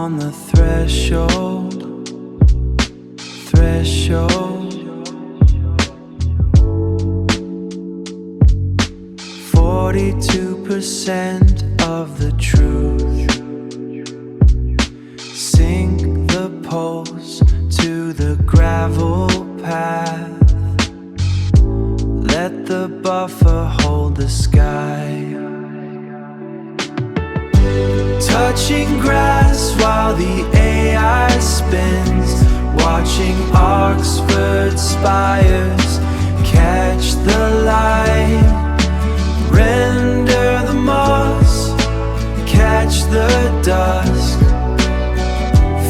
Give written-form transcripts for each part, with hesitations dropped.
on the threshold 42% of the truth. Sink the poles to the gravel path. Let the buffer hold the sky. Touching grass while the AI spins. Watching Oxford spires catch the light. Render the moss, catch the dusk.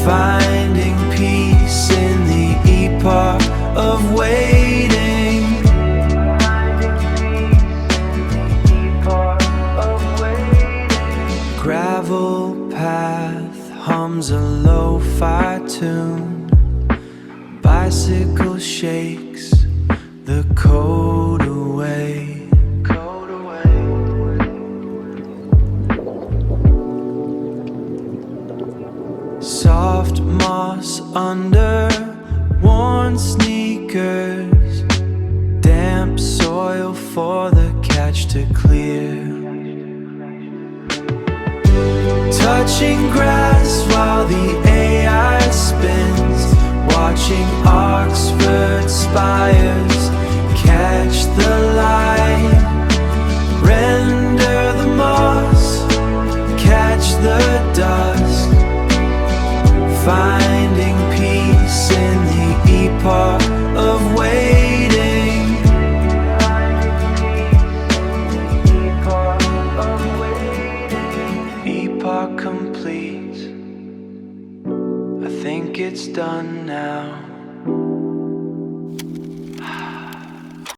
Finding peace in the epoch of waiting. Gravel path hums a lo-fi tune. Bicycle shakes the code away. Soft moss under worn sneakers. Damp soil for the catch to clear. Touching grass while the AI spins. Watching Oxford spires catch the light. Render the moss, catch the dusk. Finding peace in the epoch of waiting. Epoch complete. I think it's done now.